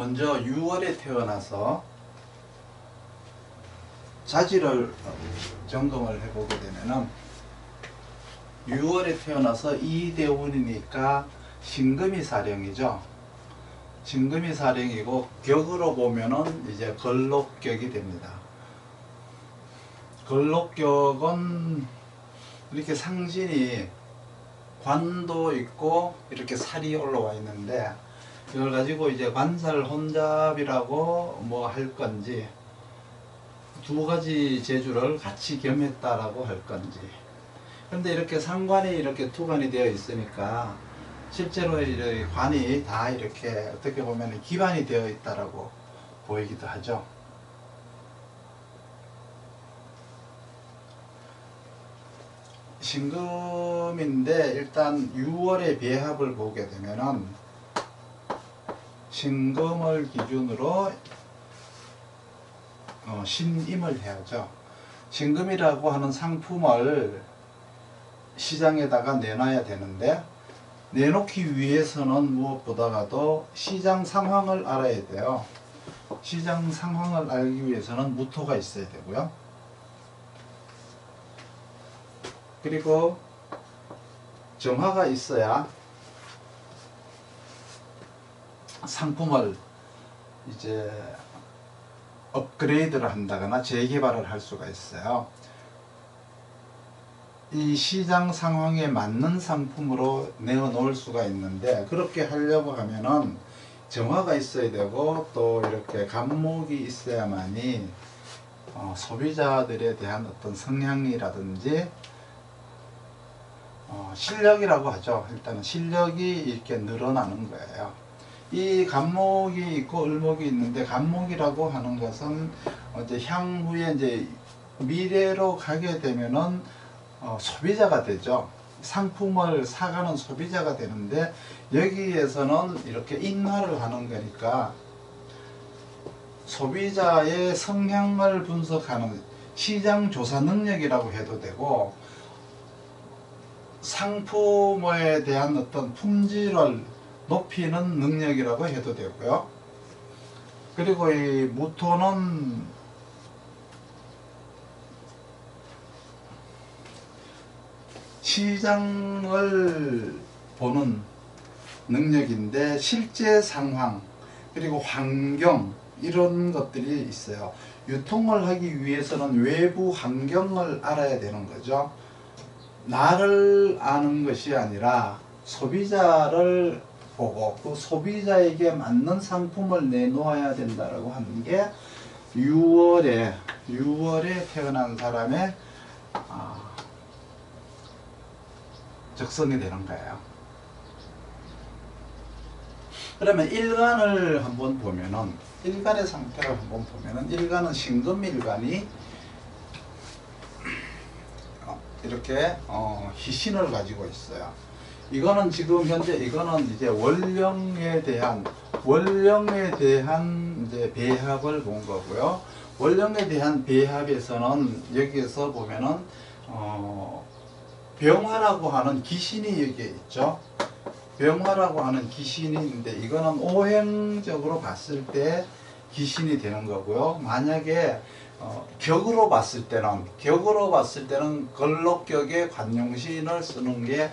먼저 6월에 태어나서 자지를 점검을 해보게 되면은 6월에 태어나서 이대운이니까 신금이 사령이죠. 신금이 사령이고 격으로 보면은 이제 걸록격이 됩니다. 걸록격은 이렇게 상신이 관도 있고 이렇게 살이 올라와 있는데 이걸 가지고 이제 관살 혼잡이라고 뭐 할 건지 두 가지 재주를 같이 겸했다라고 할 건지. 근데 이렇게 상관이 이렇게 투관이 되어 있으니까 실제로 이제 관이 다 이렇게 어떻게 보면 기반이 되어 있다라고 보이기도 하죠. 신금인데 일단 6월의 배합을 보게 되면은 신금을 기준으로 신임을 해야죠. 신금이라고 하는 상품을 시장에다가 내놔야 되는데 내놓기 위해서는 무엇보다도 시장 상황을 알아야 돼요. 시장 상황을 알기 위해서는 무토가 있어야 되고요. 그리고 정화가 있어야 상품을 이제 업그레이드를 한다거나 재개발을 할 수가 있어요. 이 시장 상황에 맞는 상품으로 내어 놓을 수가 있는데 그렇게 하려고 하면은 정화가 있어야 되고 또 이렇게 간목이 있어야만이 소비자들에 대한 어떤 성향이라든지 실력이라고 하죠. 일단은 실력이 이렇게 늘어나는 거예요. 이 간목이 있고 을목이 있는데 간목이라고 하는 것은 이제 향후에 이제 미래로 가게 되면은 소비자가 되죠. 상품을 사가는 소비자가 되는데 여기에서는 이렇게 인화를 하는 거니까 소비자의 성향을 분석하는 시장 조사 능력이라고 해도 되고 상품에 대한 어떤 품질을 높이는 능력이라고 해도 되고요. 그리고 이 무토는 시장을 보는 능력인데 실제 상황 그리고 환경 이런 것들이 있어요. 유통을 하기 위해서는 외부 환경을 알아야 되는 거죠. 나를 아는 것이 아니라 소비자를 보고 그 소비자에게 맞는 상품을 내놓아야 된다라고 하는 게 6월에 태어난 사람의 적성이 되는 거예요. 그러면 일간을 한번 보면은 일간의 상태를 한번 보면은 일간은 신금일간이 이렇게 희신을 가지고 있어요. 이거는 지금 현재 이거는 이제 원령에 대한 이제 배합을 본 거고요. 원령에 대한 배합에서는 여기에서 보면은 병화라고 하는 기신이 여기에 있죠. 병화라고 하는 기신이 있는데 이거는 오행적으로 봤을 때 기신이 되는 거고요. 만약에 격으로 봤을 때는 걸록격의 관용신을 쓰는 게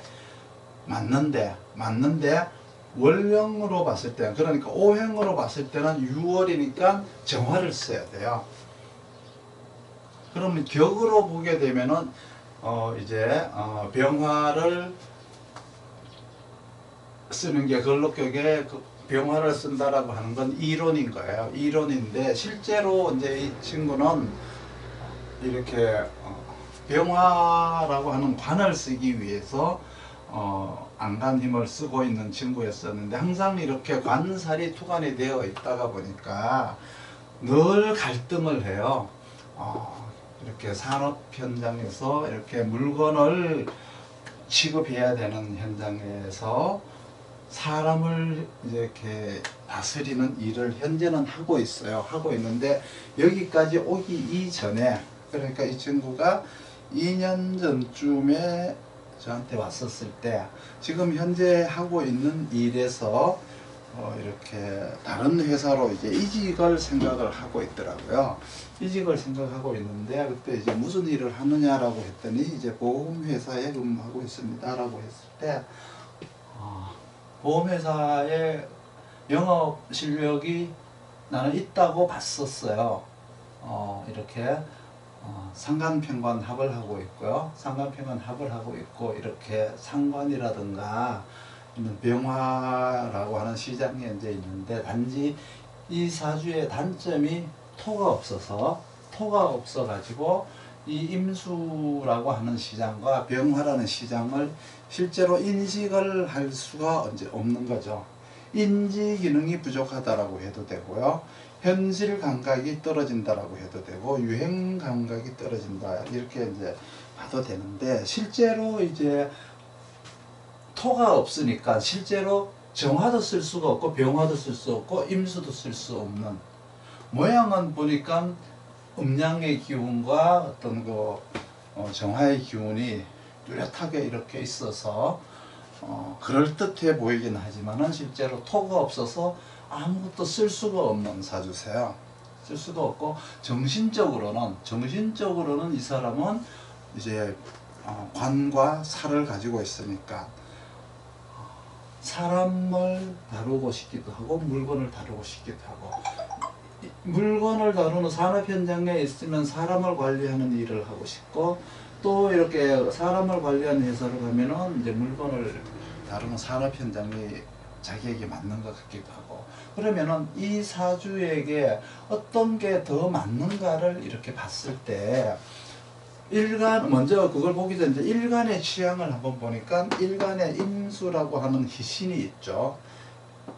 맞는데 원령으로 봤을 때 그러니까 오행으로 봤을 때는 6월이니까 정화를 써야 돼요. 그러면 격으로 보게 되면은 이제 병화를 쓰는 게 걸록격에 병화를 쓴다라고 하는 건 이론인 거예요. 이론인데 실제로 이제 이 친구는 이렇게 병화라고 하는 관을 쓰기 위해서 안간 힘을 쓰고 있는 친구였었는데 항상 이렇게 관살이 투관이 되어 있다가 보니까 늘 갈등을 해요. 이렇게 산업 현장에서 이렇게 물건을 취급해야 되는 현장에서 사람을 이렇게 다스리는 일을 현재는 하고 있어요. 하고 있는데 여기까지 오기 이전에 그러니까 이 친구가 2년 전쯤에 저한테 왔었을 때 지금 현재 하고 있는 일에서 이렇게 다른 회사로 이제 이직을 생각을 하고 있더라고요. 이직을 생각하고 있는데 그때 이제 무슨 일을 하느냐라고 했더니 이제 보험회사에 근무하고 있습니다라고 했을 때 보험회사의 영업 실력이 나는 있다고 봤었어요. 이렇게 상관평관 합을 하고 있고요. 상관평관 합을 하고 있고 이렇게 상관이라든가 병화라고 하는 시장이 이제 있는데 단지 이 사주의 단점이 토가 없어 가지고 이 임수라고 하는 시장과 병화라는 시장을 실제로 인식을 할 수가 이제 없는 거죠. 인지 기능이 부족하다라고 해도 되고요. 현실 감각이 떨어진다라고 해도 되고 유행 감각이 떨어진다 이렇게 이제 봐도 되는데 실제로 이제 토가 없으니까 실제로 정화도 쓸 수가 없고 병화도 쓸 수 없고 임수도 쓸 수 없는 모양은 보니까 음양의 기운과 어떤 정화의 기운이 뚜렷하게 이렇게 있어서 그럴듯해 보이긴 하지만은 실제로 토가 없어서 아무것도 쓸 수가 없는 사주세요. 쓸 수가 없고 정신적으로는 이 사람은 이제 관과 살을 가지고 있으니까 사람을 다루고 싶기도 하고 물건을 다루고 싶기도 하고 물건을 다루는 산업 현장에 있으면 사람을 관리하는 일을 하고 싶고 또 이렇게 사람을 관리하는 회사로 가면은 이제 물건을 다루는 산업 현장이 자기에게 맞는 것 같기도 하고 그러면은 이 사주에게 어떤 게 더 맞는가를 이렇게 봤을 때 먼저 그걸 보기 전에 일간의 취향을 한번 보니까 일간에 임수라고 하는 희신이 있죠.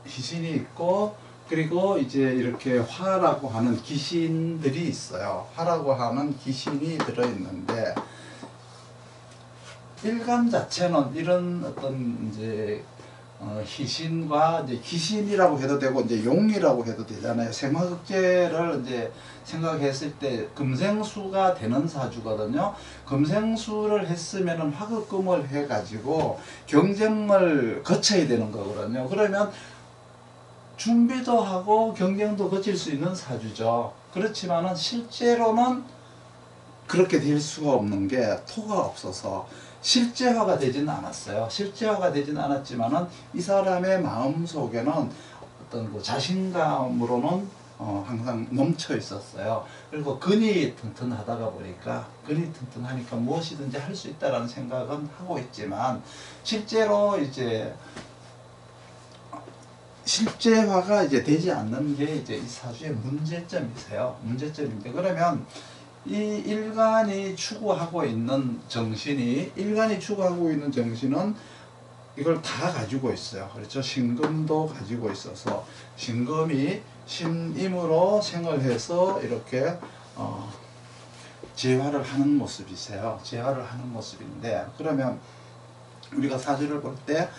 희신이 있고 그리고 이제 이렇게 화라고 하는 기신들이 있어요. 화라고 하는 기신이 들어있는데 일간 자체는 이런 어떤 이제 희신과 이제 기신이라고 해도 되고 이제 용이라고 해도 되잖아요. 생화극제를 이제 생각했을 때 금생수가 되는 사주거든요. 금생수를 했으면은 화극금을 해가지고 경쟁을 거쳐야 되는 거거든요. 그러면 준비도 하고 경쟁도 거칠 수 있는 사주죠. 그렇지만은 실제로는 그렇게 될 수가 없는 게 토가 없어서 실제화가 되지는 않았어요. 실제화가 되지는 않았지만은 이 사람의 마음 속에는 어떤 자신감으로는 항상 넘쳐 있었어요. 그리고 근이 튼튼하다가 보니까 근이 튼튼하니까 무엇이든지 할 수 있다라는 생각은 하고 있지만 실제로 이제 실제화가 이제 되지 않는 게 이제 이 사주의 문제점이세요. 문제점인데 그러면 이 일간이 추구하고 있는 정신은 이걸 다 가지고 있어요. 그렇죠? 신금도 가지고 있어서 신금이 신임으로 생을 해서 이렇게 재화를 하는 모습이세요. 재화를 하는 모습인데 그러면 우리가 사주를 볼 때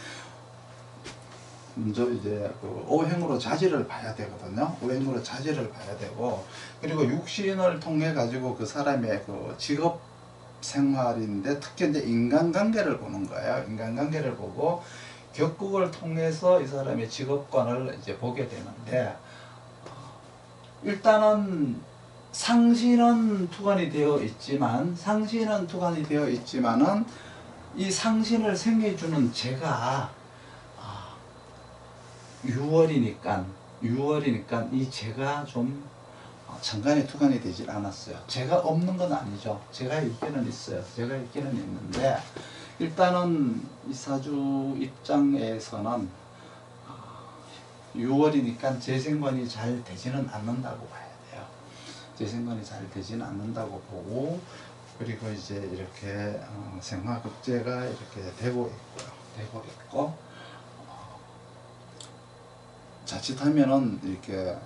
먼저 이제 오행으로 자질을 봐야 되거든요. 오행으로 자질을 봐야 되고 그리고 육신을 통해 가지고 그 사람의 직업 생활인데 특히 이제 인간관계를 보는 거예요. 인간관계를 보고 격국을 통해서 이 사람의 직업관을 이제 보게 되는데 일단은 상신은 투관이 되어 있지만은 이 상신을 생겨주는 제가 유월이니까 이 제가 좀 정관이 투관이 되질 않았어요. 제가 없는 건 아니죠. 제가 있기는 있어요. 제가 있기는 있는데 일단은 이 사주 입장에서는 유월이니까 재생관이 잘 되지는 않는다고 봐야 돼요. 재생관이 잘 되지는 않는다고 보고 그리고 이제 이렇게 생화극제가 이렇게 되고 있고 자칫하면은 이렇게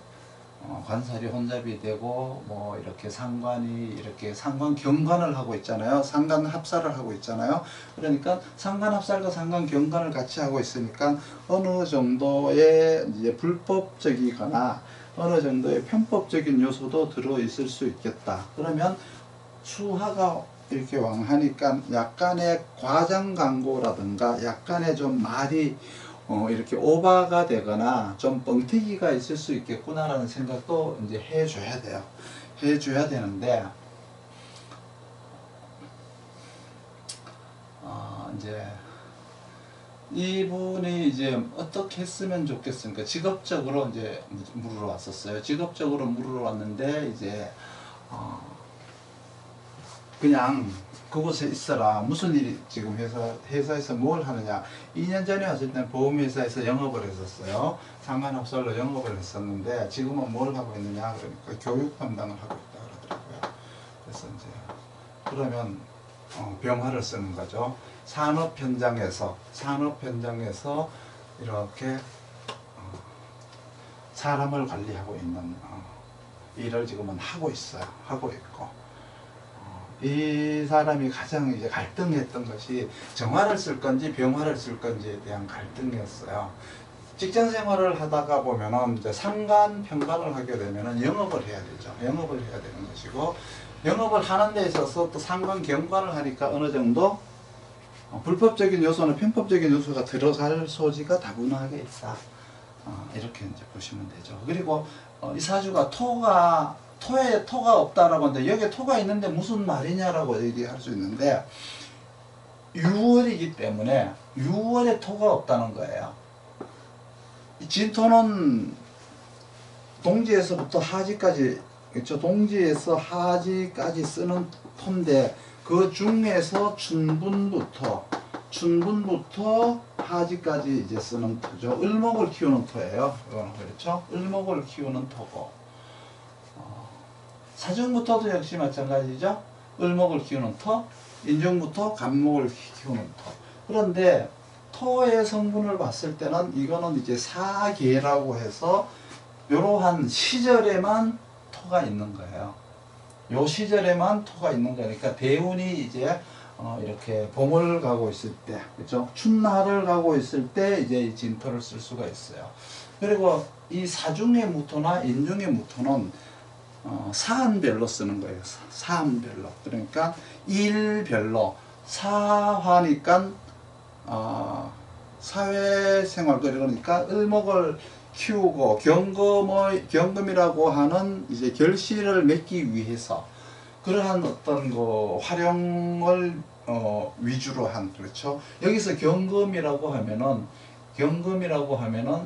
관살이 혼잡이 되고 뭐 이렇게 상관이 이렇게 상관 경관을 하고 있잖아요. 상관 합살을 하고 있잖아요. 그러니까 상관 합살과 상관 경관을 같이 하고 있으니까 어느 정도의 이제 불법적이거나 어느 정도의 편법적인 요소도 들어 있을 수 있겠다. 그러면 수화가 이렇게 왕하니까 약간의 과장 광고라든가 약간의 좀 말이 이렇게 오바가 되거나 좀 뻥튀기가 있을 수 있겠구나라는 생각도 이제 해줘야 돼요. 해줘야 되는데, 이제 이분이 이제 어떻게 했으면 좋겠습니까? 직업적으로 이제 물으러 왔었어요. 직업적으로 물으러 왔는데, 이제 그냥 그곳에 있어라. 무슨 일이 지금 회사에서 뭘 하느냐. 2년 전에 왔을 때는 보험회사에서 영업을 했었어요. 상관합설로 영업을 했었는데, 지금은 뭘 하고 있느냐. 그러니까 교육 담당을 하고 있다 그러더라고요. 그래서 이제 그러면 병화를 쓰는 거죠. 산업 현장에서 이렇게 사람을 관리하고 있는 일을 지금은 하고 있어요. 하고 있고, 이 사람이 가장 이제 갈등했던 것이 정화를 쓸 건지 병화를 쓸 건지에 대한 갈등이었어요. 직장 생활을 하다가 보면은 이제 상관 평가를 하게 되면은 영업을 해야 되죠. 영업을 해야 되는 것이고, 영업을 하는 데 있어서 또 상관 경과를 하니까 어느 정도 불법적인 요소는 편법적인 요소가 들어갈 소지가 다분하게 있다. 이렇게 이제 보시면 되죠. 그리고 이 사주가 토에 토가 없다라고 하는데, 여기에 토가 있는데 무슨 말이냐라고 얘기할 수 있는데, 6월이기 때문에 6월에 토가 없다는 거예요. 이 진토는 동지에서부터 하지까지, 그렇죠? 동지에서 하지까지 쓰는 토인데, 그 중에서 춘분부터 하지까지 이제 쓰는 토죠. 을목을 키우는 토예요. 그렇죠? 을목을 키우는 토고, 사중부터도 역시 마찬가지죠. 을목을 키우는 토, 인중부터 간목을 키우는 토. 그런데 토의 성분을 봤을 때는 이거는 이제 사계라고 해서 이러한 시절에만 토가 있는 거예요. 요 시절에만 토가 있는 거니까, 대운이 이제 이렇게 봄을 가고 있을 때, 그렇죠? 춘하를 가고 있을 때 이제 이 진토를 쓸 수가 있어요. 그리고 이 사중의 무토나 인중의 무토는 사안별로 쓰는 거예요. 사안별로. 그러니까 일별로. 사화니까 사회생활, 그러니까 을목을 키우고 경금이라고 하는 이제 결실을 맺기 위해서 그러한 어떤 그 활용을 위주로 한, 그렇죠. 여기서 경금이라고 하면은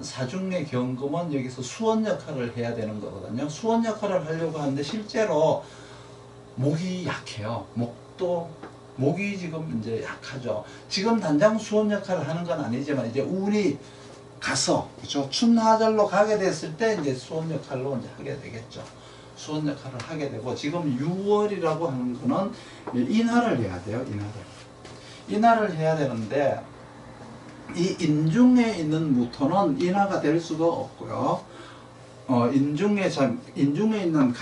사중의 경금은 여기서 수원 역할을 해야 되는 거거든요. 수원 역할을 하려고 하는데 실제로 목이 약해요. 목이 지금 이제 약하죠. 지금 당장 수원 역할을 하는 건 아니지만, 이제 운이 가서, 그렇죠, 춘하절로 가게 됐을 때 이제 수원 역할로 이제 하게 되겠죠. 수원 역할을 하게 되고, 지금 6월이라고 하는 거는 인하를 해야 돼요. 인하를 해야 되는데, 이 인중에 있는 무토는 인하가 될 수도 없고요. 인중에 있는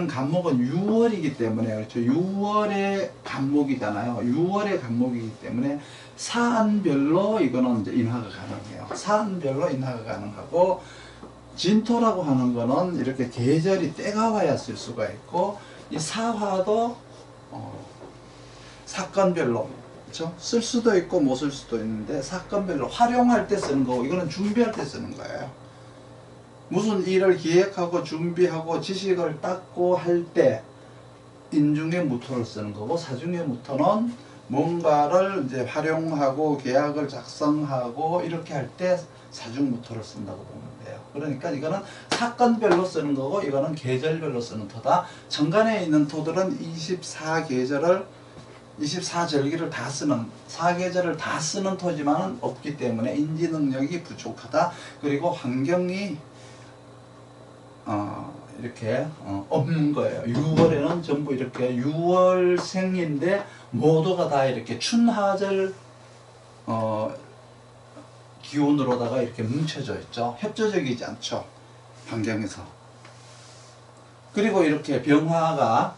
간목은 6월이기 때문에, 그렇죠. 6월의 간목이잖아요. 6월의 간목이기 때문에 사안별로 이거는 이제 인하가 가능해요. 사안별로 인하가 가능하고, 진토라고 하는 거는 이렇게 계절이 때가 와야 쓸 수가 있고, 이 사화도 사건별로, 그렇죠? 쓸 수도 있고 못 쓸 수도 있는데, 사건별로 활용할 때 쓰는 거고, 이거는 준비할 때 쓰는 거예요. 무슨 일을 기획하고 준비하고 지식을 닦고 할 때 인중의 무토를 쓰는 거고, 사중의 무토는 뭔가를 이제 활용하고 계약을 작성하고 이렇게 할 때 사중 무토를 쓴다고 보면 돼요. 그러니까 이거는 사건별로 쓰는 거고, 이거는 계절별로 쓰는 토다. 정관에 있는 토들은 24절기를 다 쓰는, 사계절을 다 쓰는 토지만은 없기 때문에 인지 능력이 부족하다. 그리고 환경이 이렇게 없는 거예요. 6월에는 전부 이렇게 6월생인데 모두가 다 이렇게 춘하절 기운으로다가 이렇게 뭉쳐져 있죠. 협조적이지 않죠, 환경에서. 그리고 이렇게 병화가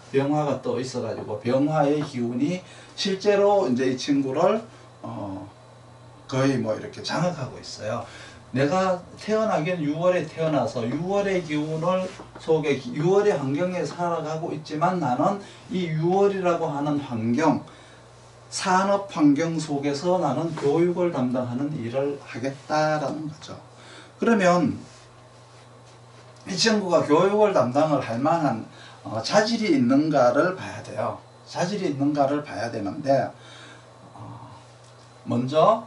또 있어가지고, 병화의 기운이 실제로 이제 이 친구를 거의 뭐 이렇게 장악하고 있어요. 내가 태어나긴 6월에 태어나서 6월의 기운을 속에 6월의 환경에 살아가고 있지만, 나는 이 6월이라고 하는 환경, 산업 환경 속에서 나는 교육을 담당하는 일을 하겠다라는 거죠. 그러면 이 친구가 교육을 담당을 할 만한 자질이 있는가를 봐야 돼요. 자질이 있는가를 봐야 되는데, 먼저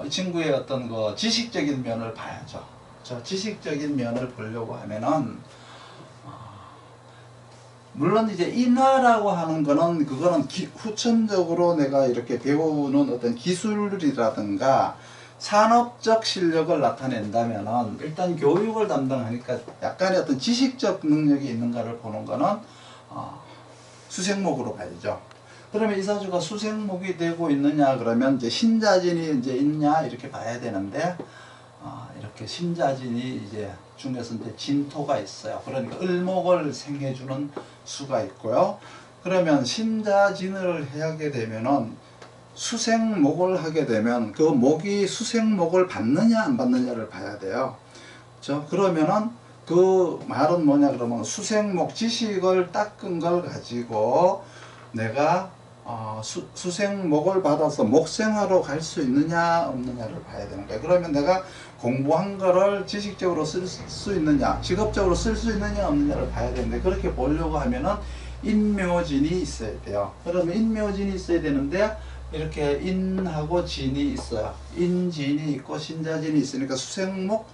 이 친구의 어떤 그 지식적인 면을 봐야죠. 저 지식적인 면을 보려고 하면은 물론 이제 인하라고 하는 거는 그거는 후천적으로 내가 이렇게 배우는 어떤 기술이라든가 산업적 실력을 나타낸다면은 일단 교육을 담당하니까 약간의 어떤 지식적 능력이 있는가를 보는 거는 수생목으로 봐야죠. 그러면 이 사주가 수생목이 되고 있느냐 그러면 이제 신자진이 이제 있냐 이렇게 봐야 되는데 이렇게 신자진이 이제 중에서 이제 진토가 있어요. 그러니까 을목을 생해주는 수가 있고요. 그러면 신자진을 하게 되면은 수생목을 하게 되면 그 목이 수생목을 받느냐 안 받느냐를 봐야 돼요. 그렇죠? 그러면은 그 말은 뭐냐 그러면 수생목 지식을 닦은 걸 가지고 내가 수생목을 받아서 목생하러 갈 수 있느냐 없느냐를 봐야 되는 거예요. 그러면 내가 공부한 거를 지식적으로 쓸 수 있느냐 직업적으로 쓸 수 있느냐 없느냐를 봐야 되는데, 그렇게 보려고 하면은 인묘진이 있어야 돼요. 그러면 인묘진이 있어야 되는데 이렇게 인하고 진이 있어요. 인진이 있고 신자진이 있으니까 수생목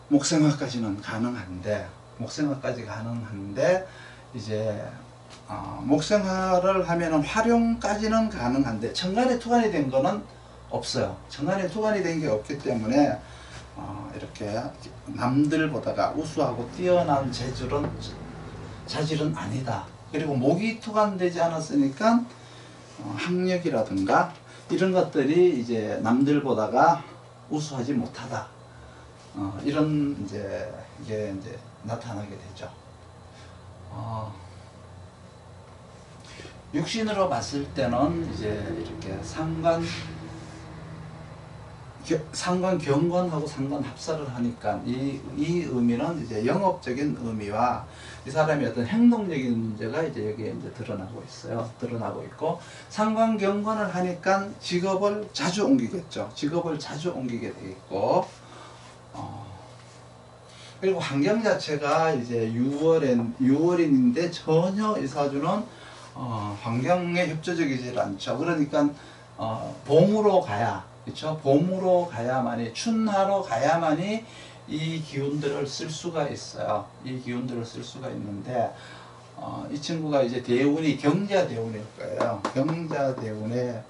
목생화까지는 가능한데, 목생화까지 가능한데 이제 목생화를 하면은 활용까지는 가능한데 천간에 투간이 된 거는 없어요. 천간에 투간이 된 게 없기 때문에 이렇게 남들보다가 우수하고 뛰어난 자질은 아니다. 그리고 목이 투간되지 않았으니까 학력이라든가 이런 것들이 이제 남들보다가 우수하지 못하다. 이런 이게 이제 나타나게 되죠. 육신으로 봤을 때는 이제 이렇게 상관 경건하고 상관 합사를 하니까 이 의미는 이제 영업적인 의미와 이 사람의 어떤 행동적인 문제가 이제 여기에 이제 드러나고 있어요. 드러나고 있고, 상관 경건을 하니까 직업을 자주 옮기겠죠. 직업을 자주 옮기게 되겠고, 그리고 환경 자체가 이제 6월인데 전혀 이 사주는 환경에 협조적이지 않죠. 그러니까 봄으로 가야, 그렇죠? 봄으로 가야만이, 춘하로 가야만이 이 기운들을 쓸 수가 있어요. 이 기운들을 쓸 수가 있는데 이 친구가 이제 대운이 경자 대운일 거예요. 경자 대운에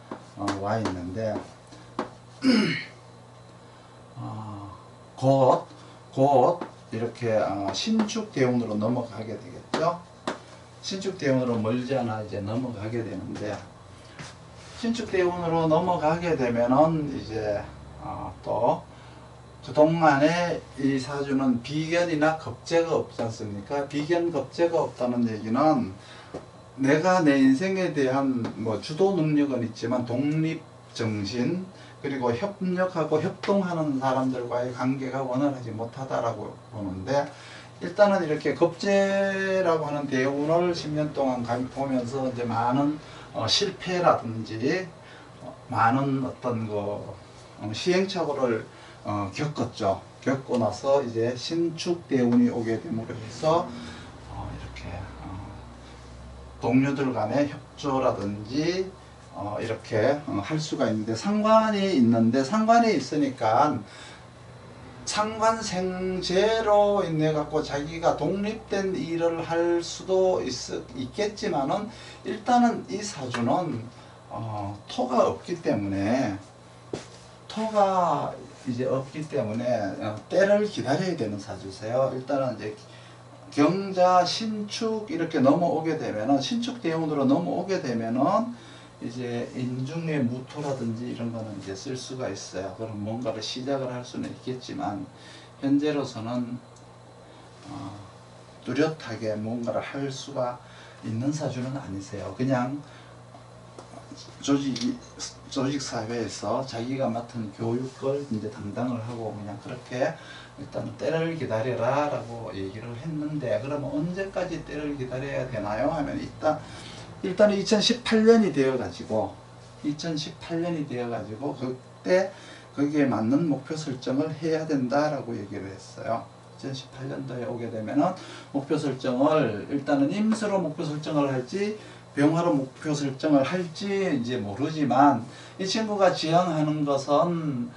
와 있는데 곧 이렇게 신축 대운으로 넘어가게 되겠죠. 신축 대운으로 멀지 않아 이제 넘어가게 되는데, 신축 대운으로 넘어가게 되면은 이제 또 그동안에 이 사주는 비견이나 겁재가 없지 않습니까? 비견 겁재가 없다는 얘기는 내가 내 인생에 대한 뭐 주도 능력은 있지만 독립 정신, 그리고 협력하고 협동하는 사람들과의 관계가 원활하지 못하다라고 보는데, 일단은 이렇게 겁재라고 하는 대운을 10년 동안 보면서 이제 많은 실패라든지 많은 어떤 시행착오를 겪었죠. 겪고 나서 이제 신축 대운이 오게 됨으로 해서 이렇게 동료들 간의 협조라든지 이렇게 할 수가 있는데, 상관이 있으니까 상관생재로 인해 갖고 자기가 독립된 일을 할 수도 있겠지만은, 일단은 이 사주는 토가 없기 때문에 때를 기다려야 되는 사주세요. 일단은 이제 경자 신축 이렇게 넘어오게 되면은, 신축 대운으로 넘어오게 되면은 이제 인중의 무토라든지 이런 거는 이제 쓸 수가 있어요. 그럼 뭔가를 시작을 할 수는 있겠지만 현재로서는 뚜렷하게 뭔가를 할 수가 있는 사주는 아니세요. 그냥 조직 사회에서 자기가 맡은 교육을 이제 담당을 하고 그냥 그렇게 일단 때를 기다려라 라고 얘기를 했는데, 그러면 언제까지 때를 기다려야 되나요? 하면 일단 일단은 2018년이 되어가지고 그때 거기에 맞는 목표 설정을 해야 된다라고 얘기를 했어요. 2018년도에 오게 되면은 목표 설정을 일단은 임수로 목표 설정을 할지 병화로 목표 설정을 할지 이제 모르지만 이 친구가 지향하는 것은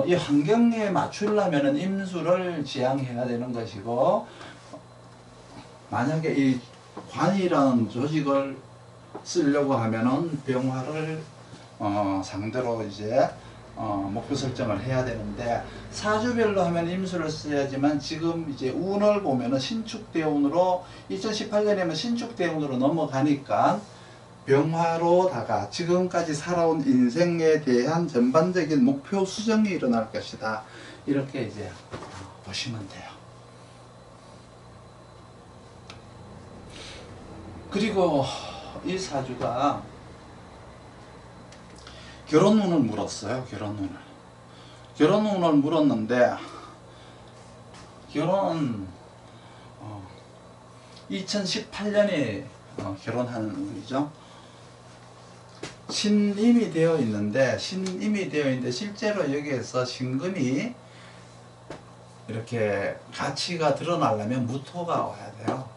이 환경에 맞추려면은 임수를 지향해야 되는 것이고, 만약에 이 관이라는 조직을 쓰려고 하면은 병화를 상대로 이제 목표 설정을 해야 되는데, 사주별로 하면 임수를 써야지만 지금 이제 운을 보면은 신축대운으로 2018년이면 신축대운으로 넘어가니까 병화로다가 지금까지 살아온 인생에 대한 전반적인 목표 수정이 일어날 것이다. 이렇게 이제 보시면 돼요. 그리고 이 사주가 결혼운을 물었어요. 결혼운을 물었는데, 결혼은 2018년에 결혼하는 운이죠. 신임이 되어 있는데 실제로 여기에서 신금이 이렇게 가치가 드러나려면 무토가 와야 돼요.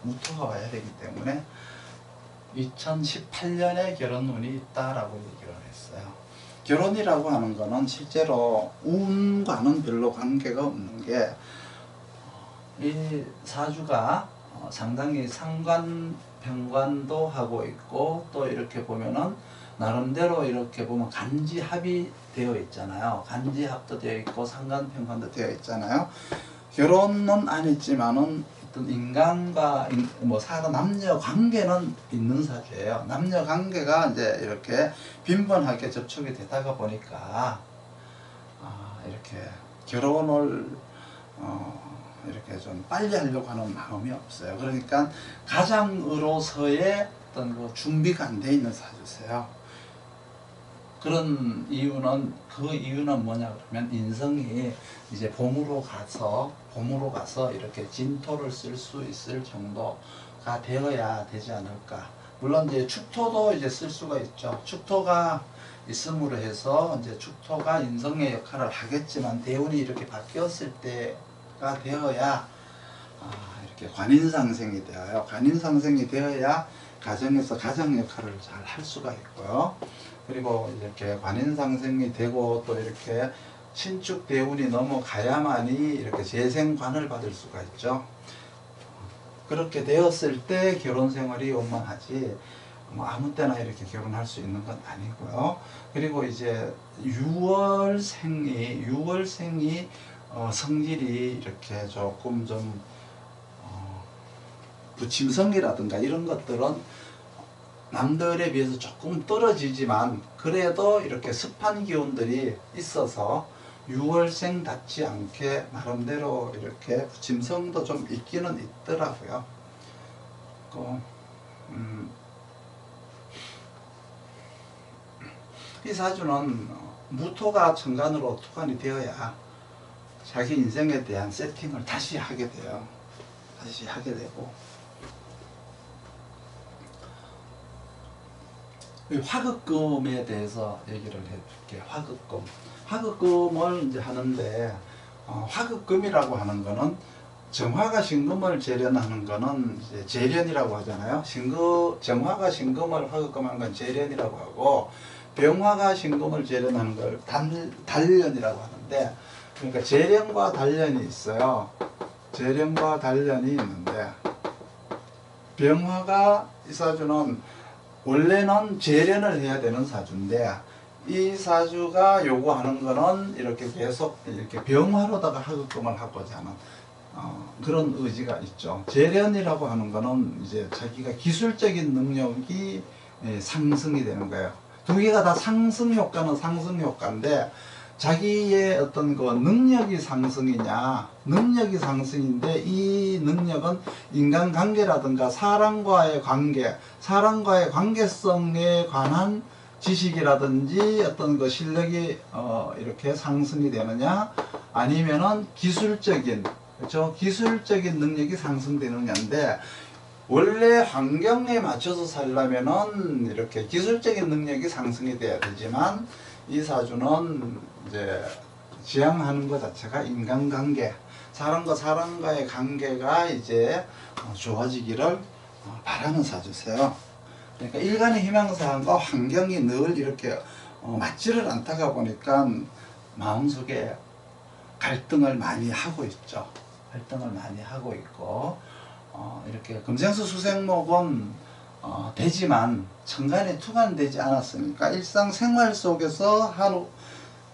무토가 와야 되기 때문에 2018년에 결혼운이 있다라고 얘기를 했어요. 결혼이라고 하는 거는 실제로 운과는 별로 관계가 없는 게, 이 사주가 상당히 상관병관도 하고 있고, 또 이렇게 보면은 나름대로 이렇게 보면 간지합이 되어 있잖아요. 간지합도 되어 있고 상관병관도 되어 있잖아요. 결혼은 안 했지만은 어떤 인간과 남녀 관계는 있는 사주예요. 남녀 관계가 이제 이렇게 빈번하게 접촉이 되다가 보니까 이렇게 결혼을 이렇게 좀 빨리 하려고 하는 마음이 없어요. 그러니까 가장으로서의 어떤 그 준비가 안 돼 있는 사주세요. 그런 이유는, 그 이유는 뭐냐 그러면, 인성이 이제 봄으로 가서 이렇게 진토를 쓸 수 있을 정도가 되어야 되지 않을까. 물론 이제 축토도 이제 쓸 수가 있죠. 축토가 있음으로 해서 이제 축토가 인성의 역할을 하겠지만, 대운이 이렇게 바뀌었을 때가 되어야 이렇게 관인상생이 되어요. 관인상생이 되어야 가정에서 가장 역할을 잘 할 수가 있고요. 그리고 이렇게 관인상생이 되고 또 이렇게 신축대운이 넘어가야만이 이렇게 재생관을 받을 수가 있죠. 그렇게 되었을 때 결혼생활이 원만하지, 아무 때나 이렇게 결혼할 수 있는 건 아니고요. 그리고 이제 6월생이 성질이 이렇게 조금 좀 부침성이라든가 이런 것들은 남들에 비해서 조금 떨어지지만, 그래도 이렇게 습한 기운들이 있어서 6월생답지 않게 나름대로 이렇게 부침성도 좀 있기는 있더라고요. 이 사주는 무토가 천간으로 토간이 되어야 자기 인생에 대한 세팅을 다시 하게 돼요. 다시 하게 되고, 화극금에 대해서 얘기를 해줄게요. 화극금을 이제 하는데, 화극금이라고 하는 거는, 정화가 신금을 재련하는 거는 이제 재련이라고 하잖아요. 정화가 신금을 화극금하는 건 재련이라고 하고, 병화가 신금을 재련하는 걸 단련이라고 하는데, 그러니까 재련과 단련이 있어요. 재련과 단련이 있는데, 병화가, 이 사주는 원래는 재련을 해야 되는 사주인데, 이 사주가 요구하는 거는 이렇게 계속 이렇게 병화로다가 하급금을 하고자 하는 그런 의지가 있죠. 재련이라고 하는 거는 이제 자기가 기술적인 능력이 상승이 되는 거예요. 두 개가 다 상승 효과는 상승 효과인데, 자기의 어떤 그 능력이 상승이냐, 능력이 상승인데, 이 능력은 인간관계라든가 사람과의 관계성에 관한 지식이라든지 어떤 그 실력이 이렇게 상승이 되느냐, 아니면은 기술적인, 그렇죠? 기술적인 능력이 상승되느냐인데, 원래 환경에 맞춰서 살려면은 이렇게 기술적인 능력이 상승이 돼야 되지만 이 사주는 이제 지향하는 것 자체가 인간관계, 사람과 사람과의 관계가 이제 좋아지기를 바라는 사주세요. 그러니까 일간의 희망사항과 환경이 늘 이렇게 맞지를 않다가 보니까 마음속에 갈등을 많이 하고 있죠. 갈등을 많이 하고 있고 이렇게 금생수 수생목은 되지만 천간에 투관되지 않았으니까 일상생활 속에서 한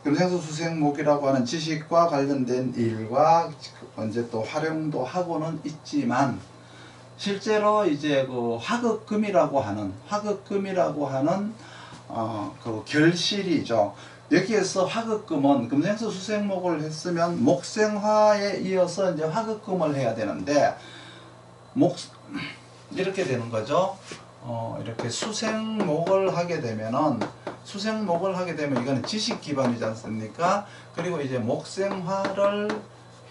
금생수 수생목이라고 하는 지식과 관련된 일과 언제 또 활용도 하고는 있지만 실제로 이제 그 화극금이라고 하는 그 결실이죠. 여기에서 화극금은 금생수 수생목을 했으면 목생화에 이어서 이제 화극금을 해야 되는데 이렇게 되는 거죠. 이렇게 수생목을 하게 되면 이거는 지식 기반이지 않습니까? 그리고 이제 목생화를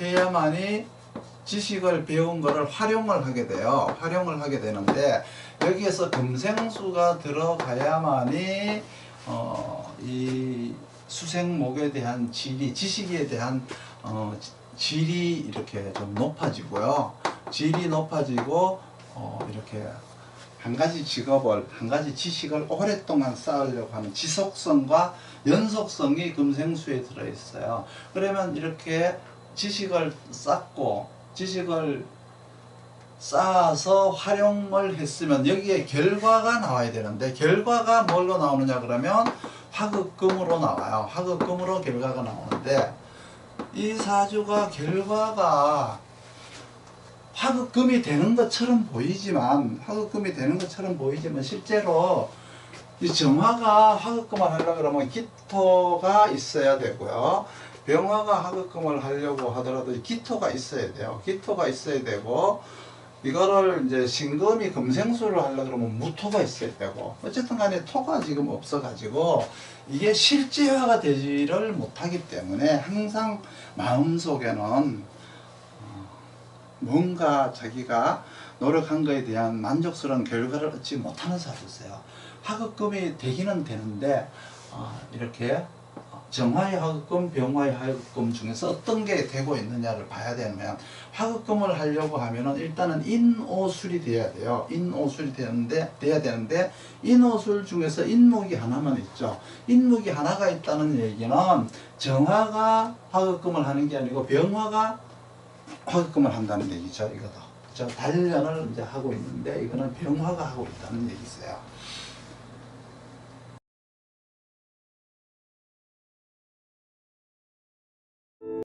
해야만이 지식을 배운 거를 활용을 하게 돼요. 활용을 하게 되는데 여기에서 금생수가 들어가야만이 이 수생목에 대한 질이, 지식에 대한 질이 이렇게 좀 높아지고요. 질이 높아지고 이렇게 한 가지 직업을, 한 가지 지식을 오랫동안 쌓으려고 하는 지속성과 연속성이 금생수에 들어있어요. 그러면 이렇게 지식을 쌓아서 활용을 했으면 여기에 결과가 나와야 되는데 결과가 뭘로 나오느냐 그러면 화극금으로 나와요. 화극금으로 결과가 나오는데 이 사주가 결과가 화극금이 되는 것처럼 보이지만 실제로 이 정화가 화극금을 하려고 그러면 기토가 있어야 되고요. 병화가 화극금을 하려고 하더라도 기토가 있어야 돼요. 기토가 있어야 되고 이거를 이제 신금이 금생수를 하려고 그러면 무토가 있어야 되고 어쨌든 간에 토가 지금 없어 가지고 이게 실제화가 되지를 못하기 때문에 항상 마음속에는 뭔가 자기가 노력한 것에 대한 만족스러운 결과를 얻지 못하는 사주세요. 화극금이 되기는 되는데 이렇게 정화의 화극금, 병화의 화극금 중에서 어떤 게 되고 있느냐를 봐야 되면 화극금을 하려고 하면은 일단은 인오술이 돼야 돼요. 인오술이 돼야 되는데 인오술 중에서 인목이 하나만 있죠. 인목이 하나가 있다는 얘기는 정화가 화극금을 하는 게 아니고 병화가 화극금을 한다는 얘기죠. 이거도. 단련을 이제 하고 있는데 이거는 병화가 하고 있다는 얘기세요.